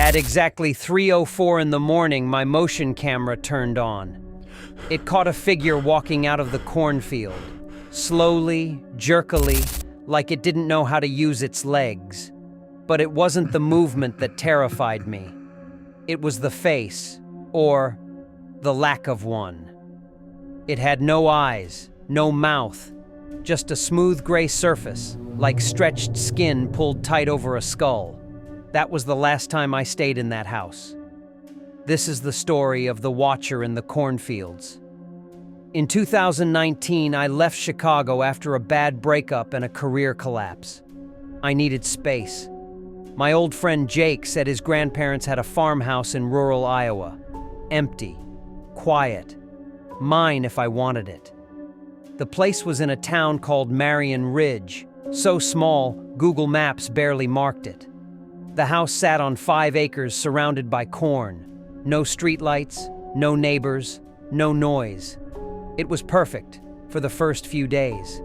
At exactly 3:04 in the morning, my motion camera turned on. It caught a figure walking out of the cornfield, slowly, jerkily, like it didn't know how to use its legs. But it wasn't the movement that terrified me. It was the face, or the lack of one. It had no eyes, no mouth, just a smooth gray surface, like stretched skin pulled tight over a skull. That was the last time I stayed in that house. This is the story of the Watcher in the Cornfields. In 2019, I left Chicago after a bad breakup and a career collapse. I needed space. My old friend Jake said his grandparents had a farmhouse in rural Iowa. Empty, quiet, mine if I wanted it. The place was in a town called Marion Ridge, so small Google Maps barely marked it. The house sat on 5 acres surrounded by corn. No streetlights, no neighbors, no noise. It was perfect for the first few days.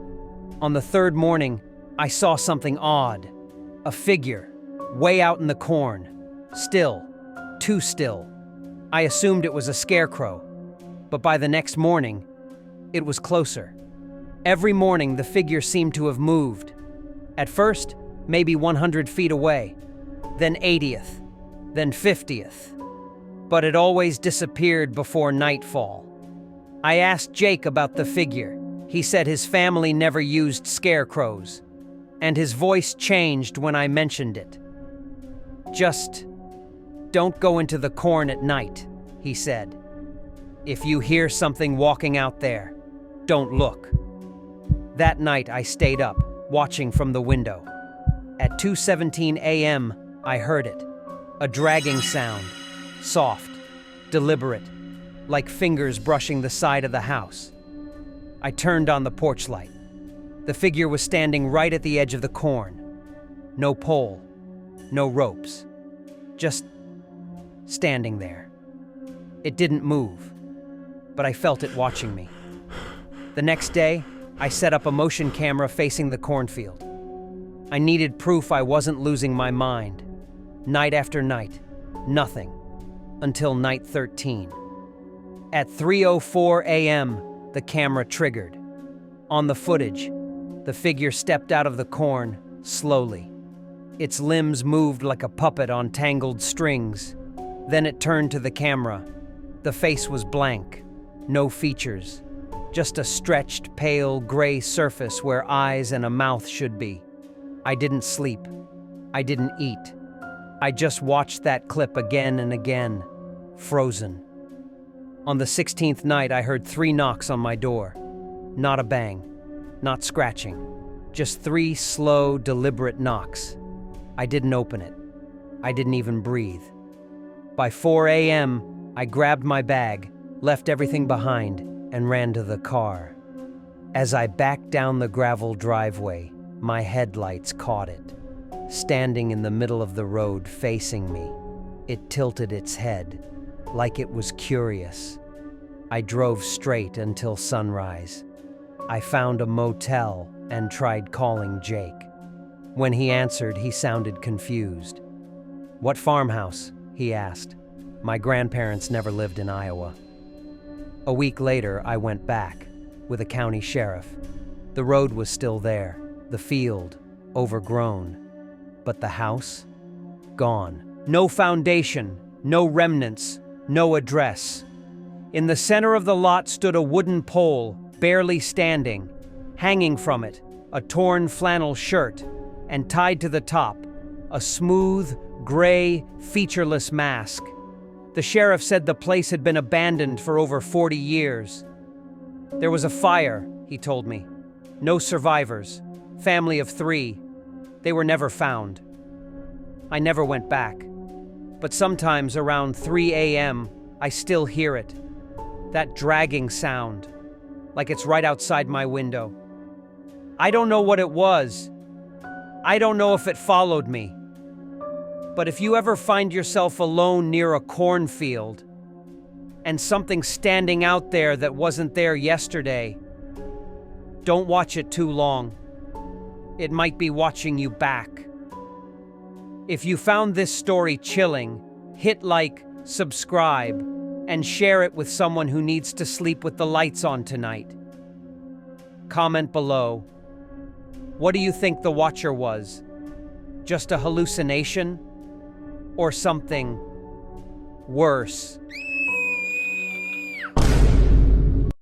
On the third morning, I saw something odd. A figure, way out in the corn. Still, too still. I assumed it was a scarecrow, but by the next morning, it was closer. Every morning, the figure seemed to have moved. At first, maybe 100 feet away, then 80th, then 50th. But it always disappeared before nightfall. I asked Jake about the figure. He said his family never used scarecrows, and his voice changed when I mentioned it. Just don't go into the corn at night, he said. If you hear something walking out there, don't look. That night I stayed up, watching from the window. At 2:17 a.m., I heard it. A dragging sound, soft, deliberate, like fingers brushing the side of the house. I turned on the porch light. The figure was standing right at the edge of the corn. No pole, no ropes, just standing there. It didn't move, but I felt it watching me. The next day, I set up a motion camera facing the cornfield. I needed proof I wasn't losing my mind. Night after night, nothing, until night 13. At 3:04 a.m., the camera triggered. On the footage, the figure stepped out of the corn, slowly. Its limbs moved like a puppet on tangled strings. Then it turned to the camera. The face was blank, no features, just a stretched, pale, gray surface where eyes and a mouth should be. I didn't sleep. I didn't eat. I just watched that clip again and again, frozen. On the 16th night, I heard 3 knocks on my door. Not a bang, not scratching, just 3 slow, deliberate knocks. I didn't open it. I didn't even breathe. By 4 a.m., I grabbed my bag, left everything behind, and ran to the car. As I backed down the gravel driveway, my headlights caught it. Standing in the middle of the road facing me, it tilted its head, like it was curious. I drove straight until sunrise. I found a motel and tried calling Jake. When he answered, he sounded confused. "What farmhouse?" he asked. My grandparents never lived in Iowa. A week later, I went back with a county sheriff. The road was still there, the field overgrown, but the house gone. No foundation, no remnants, no address. In the center of the lot stood a wooden pole, barely standing. Hanging from it, a torn flannel shirt, and tied to the top, a smooth, gray, featureless mask. The sheriff said the place had been abandoned for over 40 years. There was a fire, he told me. No survivors. Family of 3. They were never found. I never went back. But sometimes around 3 a.m., I still hear it. That dragging sound, like it's right outside my window. I don't know what it was. I don't know if it followed me. But if you ever find yourself alone near a cornfield and something standing out there that wasn't there yesterday, don't watch it too long. It might be watching you back. If you found this story chilling, hit like, subscribe, and share it with someone who needs to sleep with the lights on tonight. Comment below. What do you think the watcher was? Just a hallucination? Or something worse?